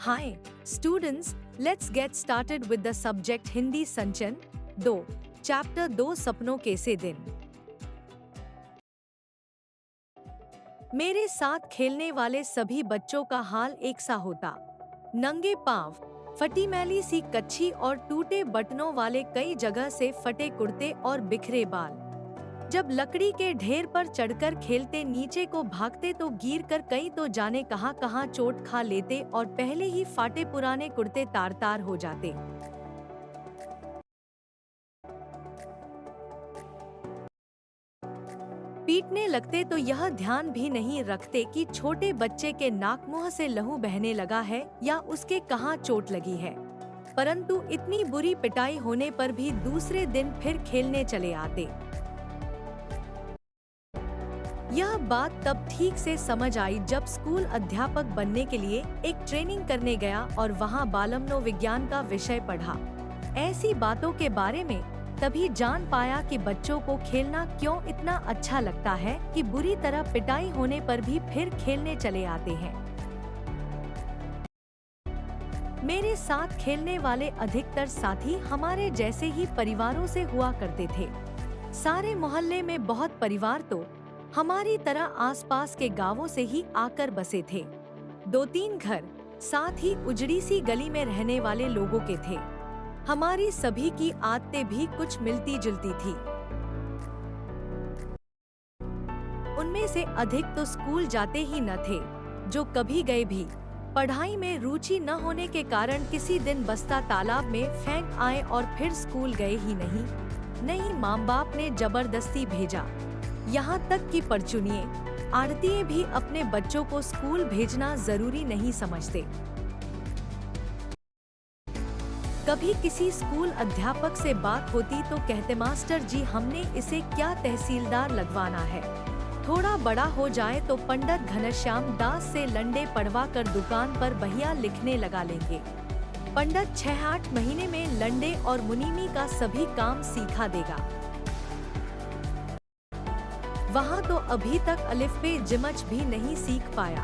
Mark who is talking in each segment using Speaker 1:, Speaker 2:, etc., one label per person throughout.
Speaker 1: Hi, students, let's get started with the subject Hindi Sanchan 2, chapter 2 सपनों के से दिन। मेरे साथ खेलने वाले सभी बच्चों का हाल एक सा होता। नंगे पांव, फटी मैली सी कच्छी और टूटे बटनों वाले कई जगह से फटे कुर्ते और बिखरे बाल। जब लकड़ी के ढेर पर चढ़कर खेलते नीचे को भागते तो गिर कर कई तो जाने कहां चोट खा लेते और पहले ही फाटे पुराने कुर्ते तार तार हो जाते। पीटने लगते तो यह ध्यान भी नहीं रखते कि छोटे बच्चे के नाक मुंह से लहू बहने लगा है या उसके कहां चोट लगी है। परंतु इतनी बुरी पिटाई होने पर भी दूसरे दिन फिर खेलने चले आते। यह बात तब ठीक से समझ आई जब स्कूल अध्यापक बनने के लिए एक ट्रेनिंग करने गया और वहां बालमनोविज्ञान का विषय पढ़ा। ऐसी बातों के बारे में तभी जान पाया कि बच्चों को खेलना क्यों इतना अच्छा लगता है कि बुरी तरह पिटाई होने पर भी फिर खेलने चले आते हैं। मेरे साथ खेलने वाले अधिकतर साथी हमारे जैसे ही परिवारों से हुआ करते थे। सारे मोहल्ले में बहुत परिवार तो हमारी तरह आसपास के गांवों से ही आकर बसे थे। 2-3 घर साथ ही उजड़ी सी गली में रहने वाले लोगों के थे। हमारी सभी की आदतें भी कुछ मिलती जुलती थी। उनमें से अधिक तो स्कूल जाते ही न थे, जो कभी गए भी पढ़ाई में रुचि न होने के कारण किसी दिन बस्ता तालाब में फेंक आए और फिर स्कूल गए ही नहीं माँ बाप ने जबरदस्ती भेजा। यहाँ तक कि परचुनिए आढ़तिए भी अपने बच्चों को स्कूल भेजना जरूरी नहीं समझते। कभी किसी स्कूल अध्यापक से बात होती तो कहते, मास्टर जी हमने इसे क्या तहसीलदार लगवाना है, थोड़ा बड़ा हो जाए तो पंडित घनश्याम दास से लंडे पढ़वा कर दुकान पर बहिया लिखने लगा लेंगे। पंडित 6-8 महीने में लंडे और मुनीमी का सभी काम सीखा देगा। वहाँ तो अभी तक अलिफ बे जिमच भी नहीं सीख पाया।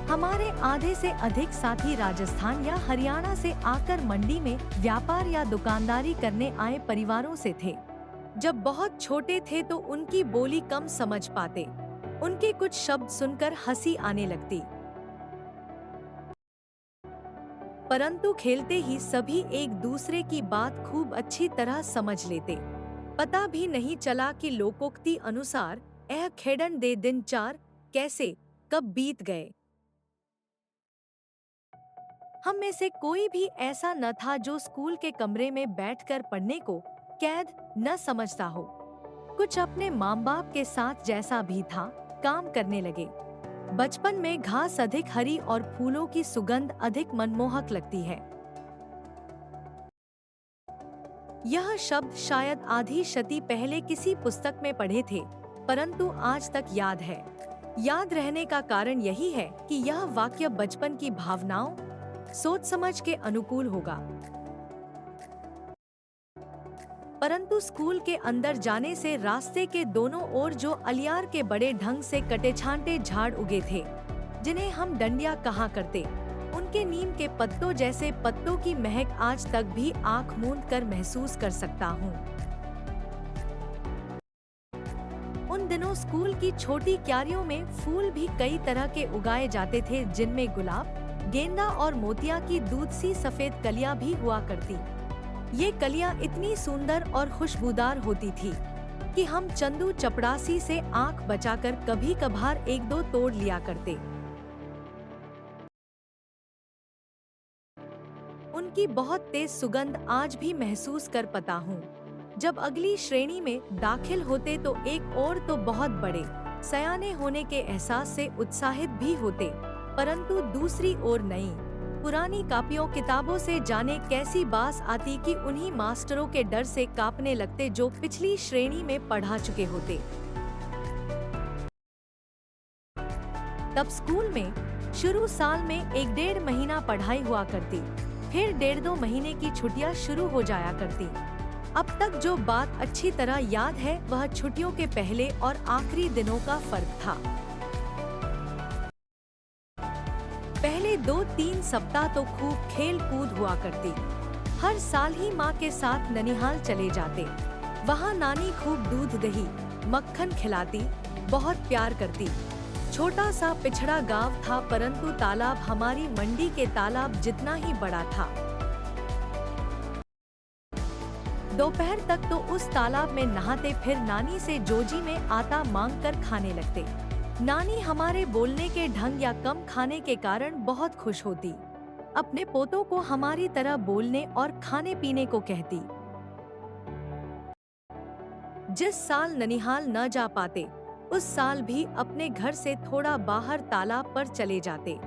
Speaker 1: हमारे आधे से अधिक साथी राजस्थान या हरियाणा से आकर मंडी में व्यापार या दुकानदारी करने आए परिवारों से थे। जब बहुत छोटे थे तो उनकी बोली कम समझ पाते, उनके कुछ शब्द सुनकर हंसी आने लगती। परंतु खेलते ही सभी एक दूसरे की बात खूब अच्छी तरह समझ लेते। पता भी नहीं चला कि लोकोक्ति अनुसार यह खेड़न दे दिन 4 कैसे कब बीत गए। हम में से कोई भी ऐसा न था जो स्कूल के कमरे में बैठकर पढ़ने को कैद न समझता हो। कुछ अपने माँ बाप के साथ जैसा भी था काम करने लगे। बचपन में घास अधिक हरी और फूलों की सुगंध अधिक मनमोहक लगती है। यह शब्द शायद आधी शती पहले किसी पुस्तक में पढ़े थे, परंतु आज तक याद है। याद रहने का कारण यही है कि यह वाक्य बचपन की भावनाओं, सोच समझ के अनुकूल होगा। परंतु स्कूल के अंदर जाने से रास्ते के दोनों ओर जो अलियार के बड़े ढंग से कटे छांटे झाड़ उगे थे, जिन्हें हम डंडिया कहा करते, उनके नीम के पत्तों जैसे पत्तों की महक आज तक भी आंख मूंद कर महसूस कर सकता हूँ। उन दिनों स्कूल की छोटी क्यारियों में फूल भी कई तरह के उगाए जाते थे, जिनमें गुलाब, गेंदा और मोतिया की दूध सी सफेद कलियां भी हुआ करती। ये कलियां इतनी सुंदर और खुशबूदार होती थी कि हम चंदू चपड़ासी से आंख बचाकर कभी कभार 1-2 तोड़ लिया करते। उनकी बहुत तेज सुगंध आज भी महसूस कर पाता हूँ। जब अगली श्रेणी में दाखिल होते तो एक और तो बहुत बड़े सयाने होने के एहसास से उत्साहित भी होते, परंतु दूसरी ओर नई पुरानी कापियों किताबों से जाने कैसी बास आती कि उन्हीं मास्टरों के डर से कांपने लगते जो पिछली श्रेणी में पढ़ा चुके होते। तब स्कूल में शुरू साल में 1-1.5 महीना पढ़ाई हुआ करती, फिर 1.5-2 महीने की छुट्टियां शुरू हो जाया करती। अब तक जो बात अच्छी तरह याद है वह छुट्टियों के पहले और आखिरी दिनों का फर्क था। पहले 2-3 सप्ताह तो खूब खेल कूद हुआ करती। हर साल ही माँ के साथ ननिहाल चले जाते। वहाँ नानी खूब दूध दही मक्खन खिलाती, बहुत प्यार करती। छोटा सा पिछड़ा गांव था, परंतु तालाब हमारी मंडी के तालाब जितना ही बड़ा था। दोपहर तक तो उस तालाब में नहाते, फिर नानी से जोजी में आटा मांगकर खाने लगते। नानी हमारे बोलने के ढंग या कम खाने के कारण बहुत खुश होती। अपने पोतों को हमारी तरह बोलने और खाने पीने को कहती। जिस साल ननिहाल न जा पाते, उस साल भी अपने घर से थोड़ा बाहर तालाब पर चले जाते।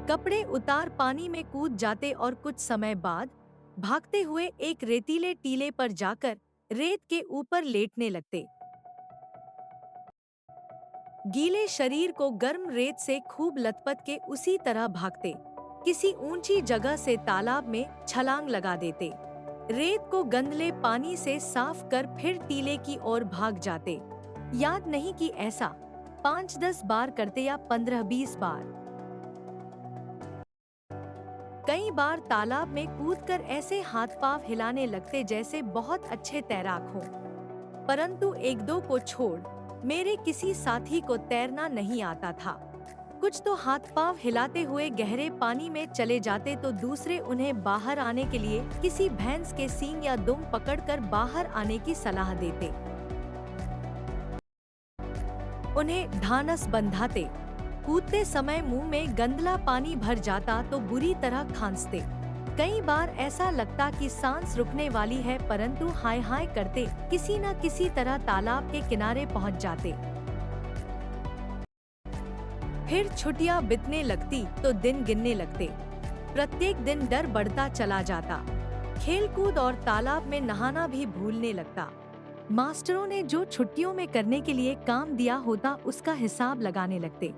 Speaker 1: कपड़े उतार पानी में कूद जाते और कुछ समय बाद भागते हुए एक रेतीले टीले पर जाकर रेत के ऊपर लेटने लगते। गीले शरीर को गर्म रेत से खूब लथपथ के उसी तरह भागते। किसी ऊंची जगह से तालाब में छलांग लगा देते। रेत को गंदले पानी से साफ कर फिर टीले की ओर भाग जाते। याद नहीं कि ऐसा 5-10 बार करते या 15-20 बार। कई बार तालाब में कूदकर ऐसे हाथ पांव हिलाने लगते जैसे बहुत अच्छे तैराक हों। परंतु एक दो को छोड़ मेरे किसी साथी को तैरना नहीं आता था। कुछ तो हाथ पांव हिलाते हुए गहरे पानी में चले जाते तो दूसरे उन्हें बाहर आने के लिए किसी भैंस के सींग या दुम पकड़कर बाहर आने की सलाह देते। उन्हें ढांढस बंधाते। कूदते समय मुंह में गंदला पानी भर जाता तो बुरी तरह खांसते। कई बार ऐसा लगता कि सांस रुकने वाली है, परंतु हाय हाय करते किसी न किसी तरह तालाब के किनारे पहुंच जाते। फिर छुट्टियां बीतने लगती तो दिन गिनने लगते। प्रत्येक दिन डर बढ़ता चला जाता। खेलकूद और तालाब में नहाना भी भूलने लगता। मास्टरों ने जो छुट्टियों में करने के लिए काम दिया होता उसका हिसाब लगाने लगते।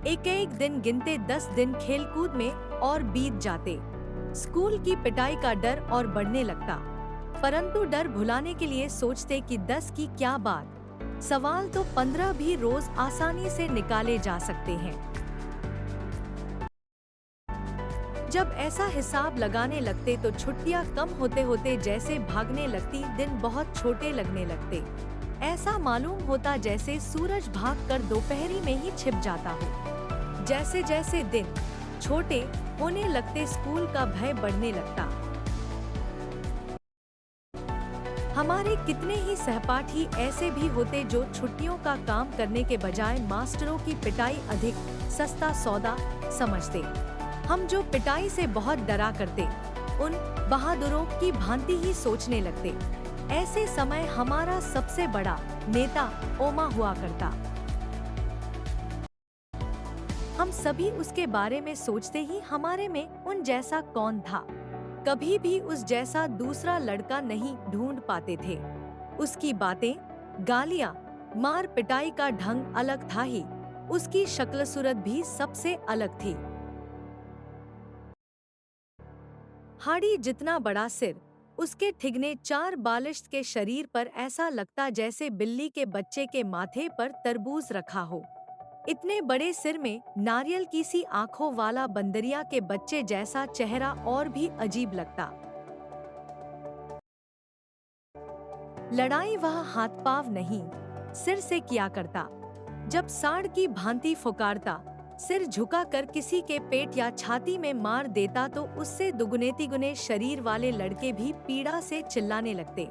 Speaker 1: एक एक दिन गिनते 10 दिन खेलकूद में और बीत जाते। स्कूल की पिटाई का डर और बढ़ने लगता, परंतु डर भुलाने के लिए सोचते कि 10 की क्या बात, सवाल तो 15 भी रोज आसानी से निकाले जा सकते हैं। जब ऐसा हिसाब लगाने लगते तो छुट्टियां कम होते होते जैसे भागने लगती, दिन बहुत छोटे लगने लगते। ऐसा मालूम होता जैसे सूरज भागकर दोपहरी में ही छिप जाता हो। जैसे जैसे दिन छोटे होने लगते स्कूल का भय बढ़ने लगता। हमारे कितने ही सहपाठी ऐसे भी होते जो छुट्टियों का काम करने के बजाय मास्टरों की पिटाई अधिक सस्ता सौदा समझते। हम जो पिटाई से बहुत डरा करते, उन बहादुरों की भांति ही सोचने लगते। ऐसे समय हमारा सबसे बड़ा नेता ओमा हुआ करता। हम सभी उसके बारे में सोचते ही हमारे में उन जैसा कौन था। कभी भी उस जैसा दूसरा लड़का नहीं ढूंढ पाते थे। उसकी बातें, गालियां, मार पिटाई का ढंग अलग था ही, उसकी शक्ल सूरत भी सबसे अलग थी। हाड़ी जितना बड़ा सिर, उसके ठिगने 4 बालिश के शरीर पर ऐसा लगता जैसे बिल्ली के बच्चे के माथे पर तरबूज रखा हो। इतने बड़े सिर में नारियल की सी आंखों वाला बंदरिया के बच्चे जैसा चेहरा और भी अजीब लगता। लड़ाई वह हाथ पाव नहीं, सिर से किया करता। जब सांड की भांति फुकारता, सिर झुकाकर किसी के पेट या छाती में मार देता तो उससे दुगुने तिगुने शरीर वाले लड़के भी पीड़ा से चिल्लाने लगते।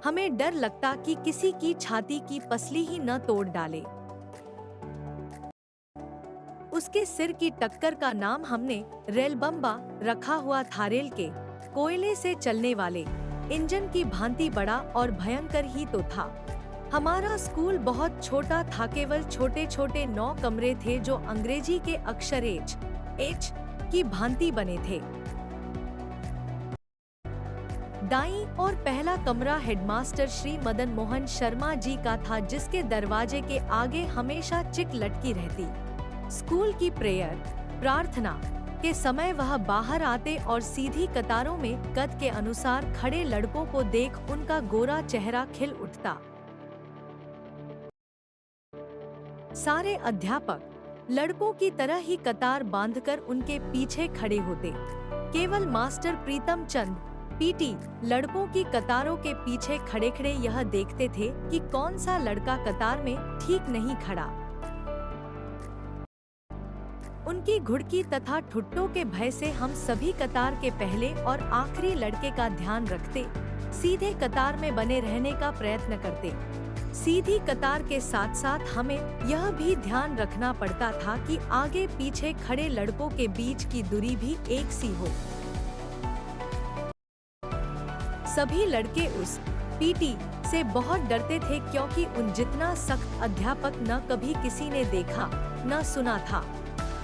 Speaker 1: हमें डर लगता कि किसी की छाती की पसली ही न तोड़ डाले। उसके सिर की टक्कर का नाम हमने रेलबम्बा रखा हुआ था। रेल के कोयले से चलने वाले इंजन की भांति बड़ा और भयंकर ही तो था। हमारा स्कूल बहुत छोटा था, केवल छोटे छोटे 9 कमरे थे जो अंग्रेजी के अक्षर एच की भांति बने थे। दाईं और पहला कमरा हेडमास्टर श्री मदन मोहन शर्मा जी का था, जिसके दरवाजे के आगे हमेशा चिक लटकी रहती। स्कूल की प्रेयर, प्रार्थना के समय वह बाहर आते और सीधी कतारों में कद के अनुसार खड़े लड़कों को देख उनका गोरा चेहरा खिल उठता। सारे अध्यापक लड़कों की तरह ही कतार बांधकर उनके पीछे खड़े होते। केवल मास्टर प्रीतम चंद पीटी लड़कों की कतारों के पीछे खड़े खड़े यह देखते थे कि कौन सा लड़का कतार में ठीक नहीं खड़ा। उनकी घुड़की तथा ठुट्टों के भय से हम सभी कतार के पहले और आखिरी लड़के का ध्यान रखते, सीधे कतार में बने रहने का प्रयत्न करते। सीधी कतार के साथ साथ हमें यह भी ध्यान रखना पड़ता था कि आगे पीछे खड़े लड़कों के बीच की दूरी भी एक सी हो। सभी लड़के उस पीटी से बहुत डरते थे क्योंकि उन जितना सख्त अध्यापक न कभी किसी ने देखा न सुना था।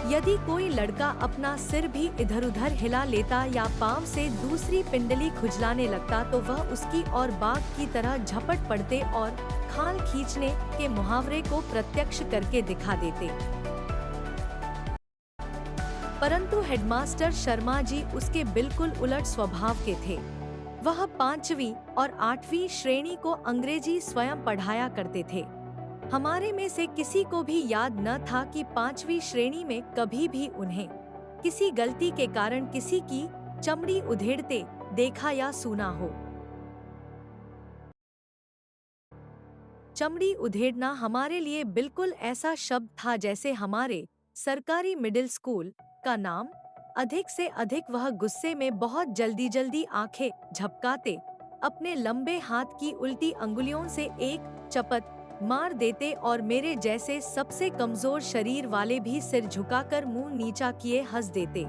Speaker 1: यदि कोई लड़का अपना सिर भी इधर-उधर हिला लेता या पांव से दूसरी पिंडली खुजलाने लगता तो वह उसकी और बाघ की तरह झपट पड़ते और खाल खींचने के मुहावरे को प्रत्यक्ष करके दिखा देते। परंतु हेडमास्टर शर्मा जी उसके बिल्कुल उलट स्वभाव के थे। वह 5वीं और 8वीं श्रेणी को अंग्रेजी स्वयं पढ़ाया करते थे। हमारे में से किसी को भी याद न था कि 5वीं श्रेणी में कभी भी उन्हें किसी गलती के कारण किसी की चमड़ी उधेड़ते देखा या सुना हो। चमड़ी उधेड़ना हमारे लिए बिल्कुल ऐसा शब्द था जैसे हमारे सरकारी मिडिल स्कूल का नाम। अधिक से अधिक वह गुस्से में बहुत जल्दी जल्दी आंखें झपकाते, अपने लंबे हाथ की उल्टी अंगुलियों से एक चपत मार देते और मेरे जैसे सबसे कमजोर शरीर वाले भी सिर झुकाकर मुंह नीचा किए हंस देते।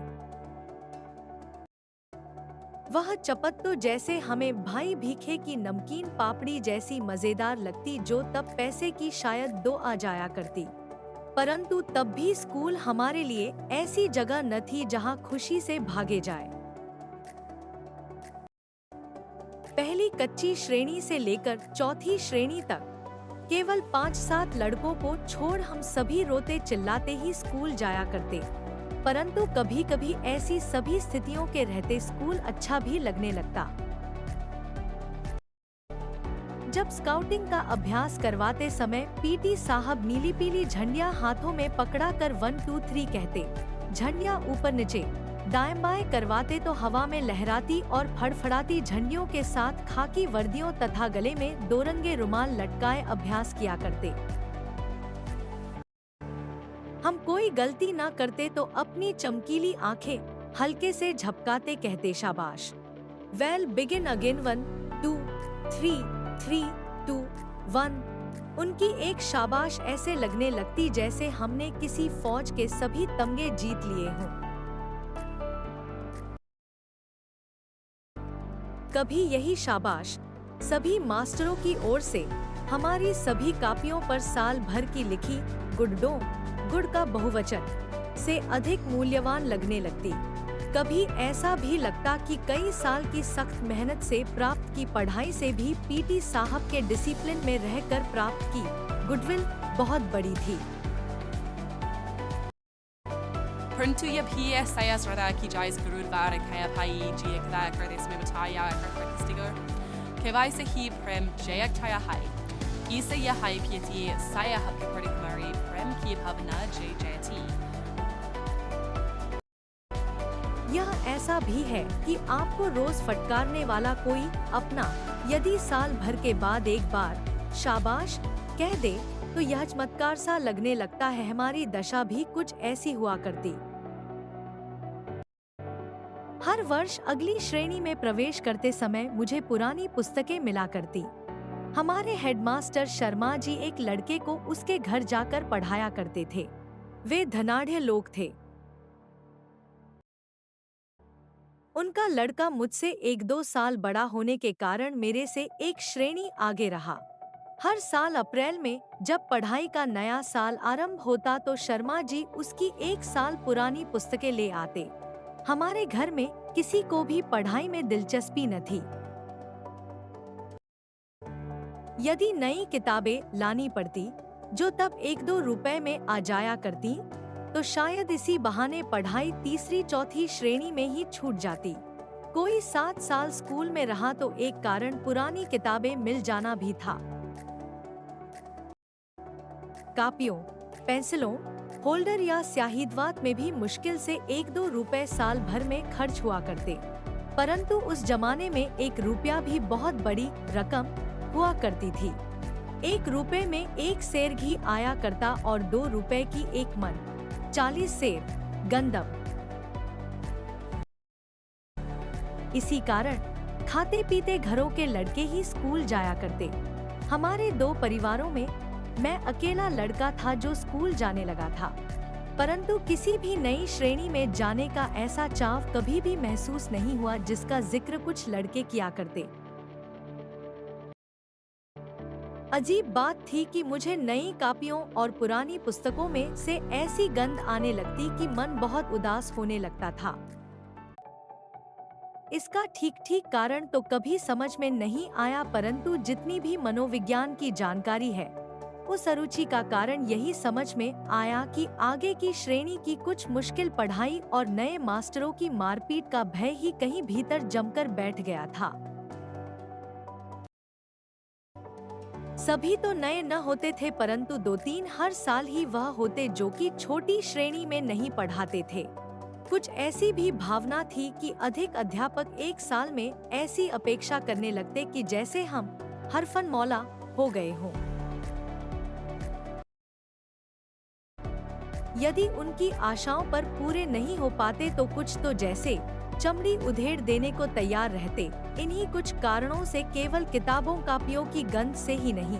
Speaker 1: वह चपत तो जैसे हमें भाई भीखे की नमकीन पापड़ी जैसी मजेदार लगती जो तब पैसे की शायद 2 आ जाया करती। परंतु तब भी स्कूल हमारे लिए ऐसी जगह न थी जहां खुशी से भागे जाए। पहली कच्ची श्रेणी से लेकर चौथी श्रेणी तक केवल 5-7 लड़कों को छोड़ हम सभी रोते चिल्लाते ही स्कूल जाया करते। परंतु कभी कभी ऐसी सभी स्थितियों के रहते स्कूल अच्छा भी लगने लगता। जब स्काउटिंग का अभ्यास करवाते समय पीटी साहब नीली पीली झंडियां हाथों में पकड़ा कर 1 2 3 कहते, झंडियां ऊपर नीचे दाएं बाएं करवाते तो हवा में लहराती और फड़फड़ाती झंडियों के साथ खाकी वर्दियों तथा गले में 2 रंगे रुमाल लटकाए अभ्यास किया करते। हम कोई गलती ना करते तो अपनी चमकीली आंखें हल्के से झपकाते कहते, शाबाश, वेल बिगिन अगेन 1 2 3 3 2 1। उनकी एक शाबाश ऐसे लगने लगती जैसे हमने किसी फौज के सभी तमगे जीत लिए हों। कभी यही शाबाश सभी मास्टरों की ओर से हमारी सभी कापियों पर साल भर की लिखी गुड्डों, गुड़ का बहुवचन, से अधिक मूल्यवान लगने लगती। कभी ऐसा भी लगता कि कई साल की सख्त मेहनत से प्राप्त की पढ़ाई से भी पीटी साहब के डिसिप्लिन में रहकर प्राप्त की गुडविल बहुत बड़ी थी।
Speaker 2: Pronto ia pia sayas rada ki jais gurul vara kaya pai gia kada kardis mimataya karkastigo. Kevai se hi prem jayak taya hai. Isa ya hai pieti saya happy party mari prem ki pavna jjt.
Speaker 1: यह ऐसा भी है कि आपको रोज फटकारने वाला कोई अपना यदि साल भर के बाद एक बार शाबाश कह दे तो यह चमत्कार सा लगने लगता है। हमारी दशा भी कुछ ऐसी हुआ करती। हर वर्ष अगली श्रेणी में प्रवेश करते समय मुझे पुरानी पुस्तकें मिला करती। हमारे हेडमास्टर शर्मा जी एक लड़के को उसके घर जाकर पढ़ाया करते थे। वे धनाढ़ लोग थे। उनका लड़का मुझसे 1-2 साल बड़ा होने के कारण मेरे से एक श्रेणी आगे रहा। हर साल अप्रैल में जब पढ़ाई का नया साल आरंभ होता तो शर्मा जी उसकी 1 साल पुरानी पुस्तकें ले आते। हमारे घर में किसी को भी पढ़ाई में दिलचस्पी न थी। यदि नई किताबें लानी पड़ती, जो तब 1-2 रुपए में आ जाया करती, तो शायद इसी बहाने पढ़ाई तीसरी-चौथी श्रेणी में ही छूट जाती। कोई 7 साल स्कूल में रहा तो एक कारण पुरानी किताबें मिल जाना भी था। कापियों पेंसिलों, होल्डर या स्याहीदवात में भी मुश्किल से 1-2 रुपए साल भर में खर्च हुआ करते। परंतु उस जमाने में 1 रुपया भी बहुत बड़ी रकम हुआ करती थी। 1 रुपए में 1 सेर घी आया करता और 2 रुपए की 1 मन 40 सेर गंदम। इसी कारण खाते पीते घरों के लड़के ही स्कूल जाया करते। हमारे 2 परिवारों में मैं अकेला लड़का था जो स्कूल जाने लगा था, परंतु किसी भी नई श्रेणी में जाने का ऐसा चाव कभी भी महसूस नहीं हुआ जिसका जिक्र कुछ लड़के किया करते। अजीब बात थी कि मुझे नई कापियों और पुरानी पुस्तकों में से ऐसी गंध आने लगती कि मन बहुत उदास होने लगता था। इसका ठीक कारण तो कभी समझ में नहीं आया, परंतु जितनी भी मनोविज्ञान की जानकारी है उस अरुचि का कारण यही समझ में आया कि आगे की श्रेणी की कुछ मुश्किल पढ़ाई और नए मास्टरों की मारपीट का भय ही कहीं भीतर जमकर बैठ गया था। सभी तो नए न होते थे, परंतु 2-3 हर साल ही वह होते जो कि छोटी श्रेणी में नहीं पढ़ाते थे। कुछ ऐसी भी भावना थी कि अधिक अध्यापक 1 साल में ऐसी अपेक्षा करने लगते कि जैसे हम हरफन मौला हो गए हों। यदि उनकी आशाओं पर पूरे नहीं हो पाते तो कुछ तो जैसे चमड़ी उधेड़ देने को तैयार रहते। इन्हीं कुछ कारणों से केवल किताबों कापियों की गंध से ही नहीं,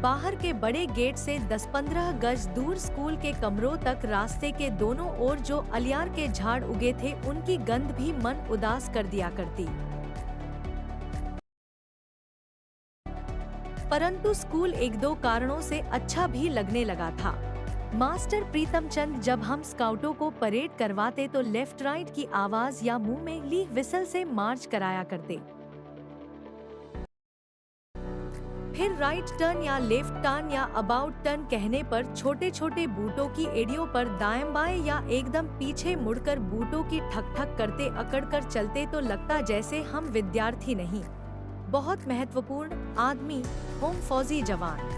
Speaker 1: बाहर के बड़े गेट से 10-15 गज दूर स्कूल के कमरों तक रास्ते के दोनों ओर जो अलियार के झाड़ उगे थे उनकी गंध भी मन उदास कर दिया करती। परंतु स्कूल 1-2 कारणों से अच्छा भी लगने लगा था। मास्टर प्रीतमचंद जब हम स्काउटों को परेड करवाते तो लेफ्ट राइट की आवाज या मुंह में ली विसल से मार्च कराया करते। फिर राइट टर्न या लेफ्ट टर्न या अबाउट टर्न कहने पर छोटे छोटे बूटों की एड़ियों पर दाएं बाएं या एकदम पीछे मुड़कर बूटों की ठक ठक करते अकड़कर चलते तो लगता जैसे हम विद्यार्थी नहीं, बहुत महत्वपूर्ण आदमी होम फौजी जवान।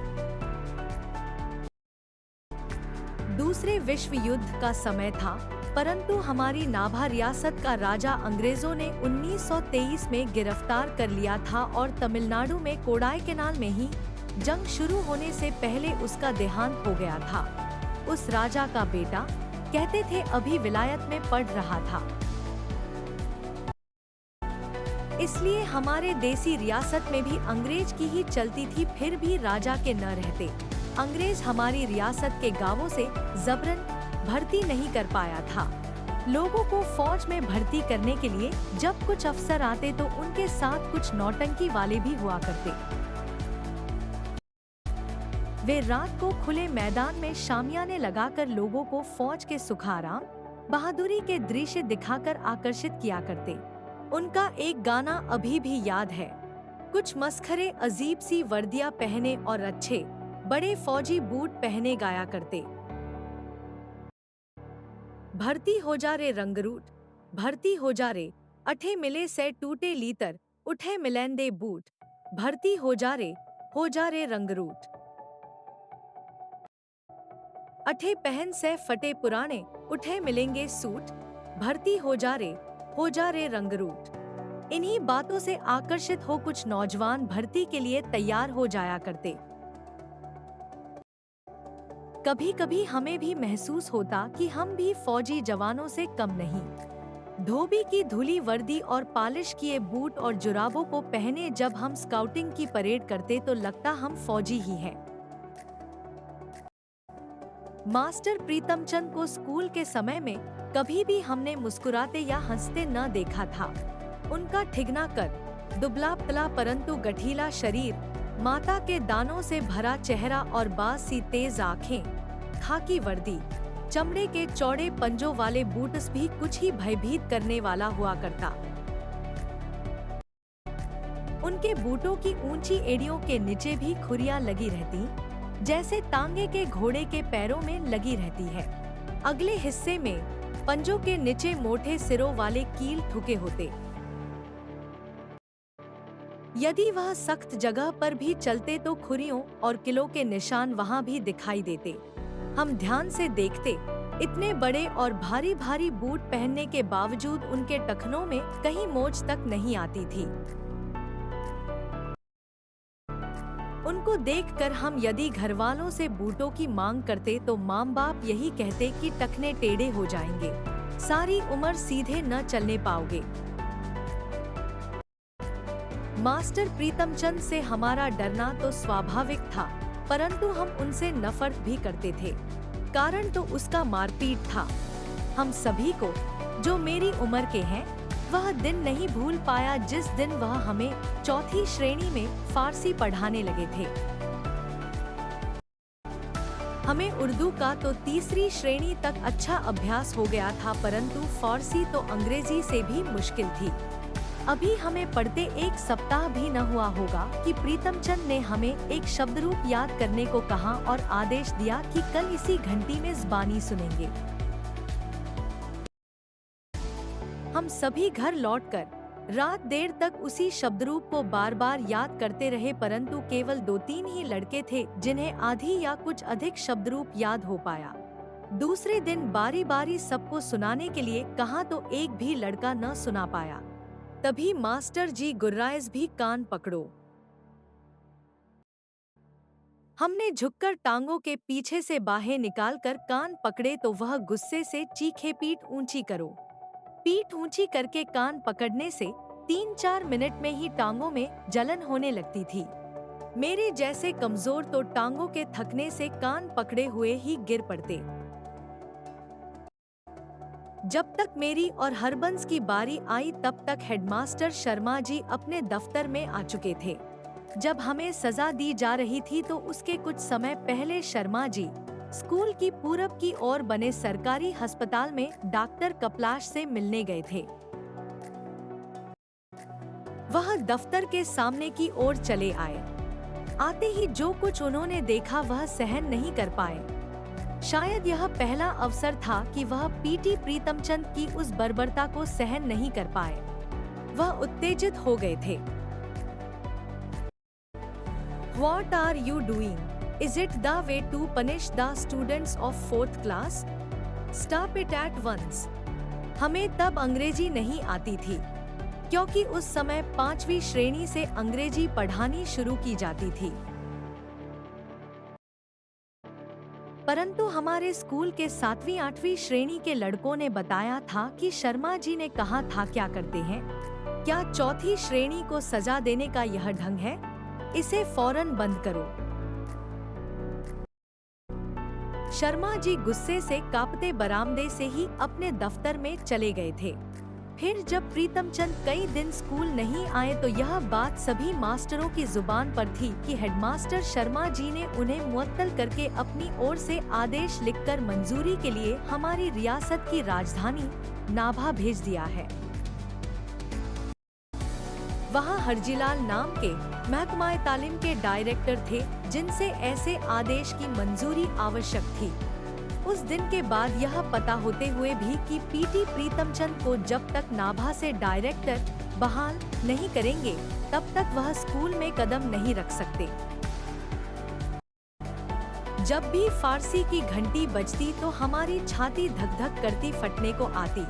Speaker 1: दूसरे विश्व युद्ध का समय था, परंतु हमारी नाभा रियासत का राजा अंग्रेजों ने 1923 में गिरफ्तार कर लिया था और तमिलनाडु में कोडाईकनाल में ही जंग शुरू होने से पहले उसका देहांत हो गया था। उस राजा का बेटा कहते थे अभी विलायत में पढ़ रहा था। इसलिए हमारे देसी रियासत में भी अंग्रेज की ही चलती थी, फिर भी राजा के न रहते। अंग्रेज हमारी रियासत के गांवों से जबरन भर्ती नहीं कर पाया था। लोगों को फौज में भर्ती करने के लिए जब कुछ अफसर आते तो उनके साथ कुछ नौटंकी वाले भी हुआ करते। वे रात को खुले मैदान में शामियाने लगाकर लोगों को फौज के सुखाराम बहादुरी के दृश्य दिखाकर आकर्षित किया करते। उनका एक गाना अभी भी याद है, कुछ मस्खरे अजीब सी वर्दियां पहने और अच्छे बड़े फौजी बूट पहने गाया करते। भर्ती हो जा रे रंगरूट, भर्ती हो जा रे, अठे मिले से टूटे लीतर, उठे मिलेंदे बूट, भर्ती हो जा रे रंगरूट। अठे पहन से फटे पुराने, उठे मिलेंगे सूट, भर्ती हो जा रे रंगरूट। इन्हीं बातों से आकर्षित हो कुछ नौजवान भर्ती के लिए तैयार हो जाया करते। कभी कभी हमें भी महसूस होता कि हम भी फौजी जवानों से कम नहीं। धोबी की धुली वर्दी और पॉलिश किए बूट और जुराबों को पहने जब हम स्काउटिंग की परेड करते तो लगता हम फौजी ही हैं। मास्टर प्रीतमचंद को स्कूल के समय में कभी भी हमने मुस्कुराते या हंसते न देखा था। उनका ठिगना कर, दुबला पतला परंतु गठीला शरीर, माता के दानों से भरा चेहरा और बाज सी तेज आँखें, खाकी वर्दी, चमड़े के चौड़े पंजों वाले बूट्स भी कुछ ही भयभीत करने वाला हुआ करता। उनके बूटों की ऊंची एड़ियों के नीचे भी खुरियां लगी रहती, जैसे तांगे के घोड़े के पैरों में लगी रहती है। अगले हिस्से में पंजों के नीचे मोटे सिरों वाले कील ठुके होते। यदि वह सख्त जगह पर भी चलते तो खुरियों और किलों के निशान वहां भी दिखाई देते। हम ध्यान से देखते, इतने बड़े और भारी भारी बूट पहनने के बावजूद उनके टखनों में कहीं मोच तक नहीं आती थी। उनको देखकर हम यदि घरवालों से बूटों की मांग करते तो माँ बाप यही कहते कि टखने टेढ़े हो जाएंगे, सारी उम्र सीधे न चलने पाओगे। मास्टर प्रीतमचंद से हमारा डरना तो स्वाभाविक था, परंतु हम उनसे नफरत भी करते थे। कारण तो उसका मारपीट था। हम सभी को, जो मेरी उम्र के हैं, वह दिन नहीं भूल पाया जिस दिन वह हमें चौथी श्रेणी में फारसी पढ़ाने लगे थे। हमें उर्दू का तो तीसरी श्रेणी तक अच्छा अभ्यास हो गया था, परंतु फारसी तो अंग्रेजी से भी मुश्किल थी। अभी हमें पढ़ते एक सप्ताह भी न हुआ होगा कि प्रीतमचंद ने हमें एक शब्दरूप याद करने को कहा और आदेश दिया कि कल इसी घंटी में ज़बानी सुनेंगे। हम सभी घर लौटकर रात देर तक उसी शब्दरूप को बार बार याद करते रहे, परंतु केवल 2-3 ही लड़के थे जिन्हें आधी या कुछ अधिक शब्दरूप याद हो पाया। दूसरे दिन बारी बारी सबको सुनाने के लिए कहा तो एक भी लड़का न सुना पाया। तभी मास्टर जी गुर्राइज भी कान पकड़ो। हमने झुककर टांगों के पीछे से बाहें निकालकर कान पकड़े तो वह गुस्से से चीखे, पीठ ऊंची करो। पीठ ऊंची करके कान पकड़ने से 3-4 मिनट में ही टांगों में जलन होने लगती थी। मेरे जैसे कमजोर तो टांगों के थकने से कान पकड़े हुए ही गिर पड़ते। जब तक मेरी और हरबंस की बारी आई तब तक हेडमास्टर शर्मा जी अपने दफ्तर में आ चुके थे। जब हमें सजा दी जा रही थी तो उसके कुछ समय पहले शर्मा जी स्कूल की पूरब की ओर बने सरकारी अस्पताल में डॉक्टर कपलाश से मिलने गए थे। वह दफ्तर के सामने की ओर चले आए। आते ही जो कुछ उन्होंने देखा वह सहन नहीं कर पाए। शायद यह पहला अवसर था कि वह पीटी प्रीतमचंद की उस बर्बरता को सहन नहीं कर पाए। वह उत्तेजित हो गए थे। What are you doing? Is it the way to punish the students of 4th class? Stop it at once. हमें तब अंग्रेजी नहीं आती थी, क्योंकि उस समय 5वीं श्रेणी से अंग्रेजी पढ़ानी शुरू की जाती थी। परंतु हमारे स्कूल के 7वीं-8वीं श्रेणी के लड़कों ने बताया था कि शर्मा जी ने कहा था, क्या करते हैं? क्या चौथी श्रेणी को सजा देने का यह ढंग है? इसे फौरन बंद करो। शर्मा जी गुस्से से कांपते बरामदे से ही अपने दफ्तर में चले गए थे। फिर जब प्रीतमचंद कई दिन स्कूल नहीं आए तो यह बात सभी मास्टरों की जुबान पर थी कि हेडमास्टर शर्मा जी ने उन्हें मुअत्तल करके अपनी ओर से आदेश लिखकर मंजूरी के लिए हमारी रियासत की राजधानी नाभा भेज दिया है। वहाँ हरजीलाल नाम के महकमा तालीम के डायरेक्टर थे जिनसे ऐसे आदेश की मंजूरी आवश्यक थी। उस दिन के बाद यह पता होते हुए भी कि पीटी प्रीतमचंद को जब तक नाभा से डायरेक्टर बहाल नहीं करेंगे तब तक वह स्कूल में कदम नहीं रख सकते। जब भी फारसी की घंटी बजती तो हमारी छाती धक धक करती फटने को आती,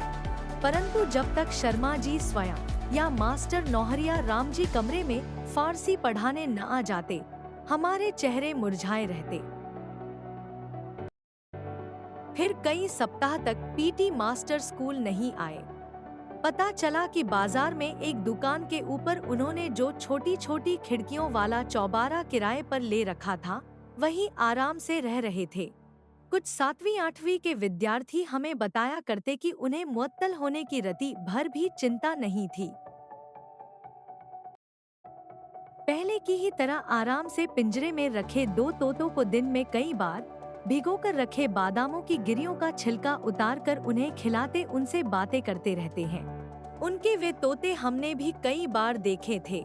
Speaker 1: परंतु जब तक शर्मा जी स्वयं या मास्टर नौहरिया राम जी कमरे में फारसी पढ़ाने न आ जाते, हमारे चेहरे मुरझाए रहते। फिर कई सप्ताह तक पीटी मास्टर स्कूल नहीं आए। पता चला कि बाजार में एक दुकान के ऊपर उन्होंने जो छोटी छोटी खिड़कियों वाला चौबारा किराए पर ले रखा था, वहीं आराम से रह रहे थे। कुछ 7वीं-8वीं के विद्यार्थी हमें बताया करते कि उन्हें मुअत्तल होने की रति भर भी चिंता नहीं थी। पहले की ही तरह आराम से पिंजरे में रखे 2 तोतों को दिन में कई बार भिगोकर रखे बादामों की गिरियों का छिलका उतारकर उन्हें खिलाते उनसे बातें करते रहते हैं। उनके वे तोते हमने भी कई बार देखे थे।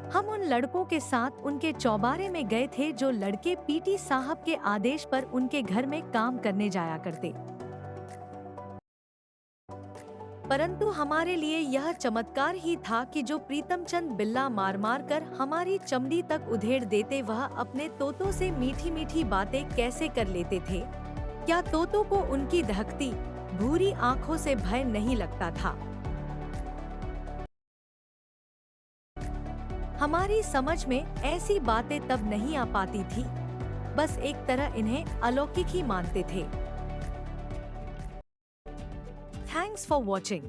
Speaker 1: हम उन लड़कों के साथ उनके चौबारे में गए थे जो लड़के पीटी साहब के आदेश पर उनके घर में काम करने जाया करते। परंतु हमारे लिए यह चमत्कार ही था कि जो प्रीतम चंद बिल्ला मार मार कर हमारी चमड़ी तक उधेड़ देते, वह अपने तोतों से मीठी मीठी बातें कैसे कर लेते थे। क्या तोतों को उनकी दहकती भूरी आंखों से भय नहीं लगता था? हमारी समझ में ऐसी बातें तब नहीं आ पाती थी, बस एक तरह इन्हें अलौकिक ही मानते थे। Thanks for watching.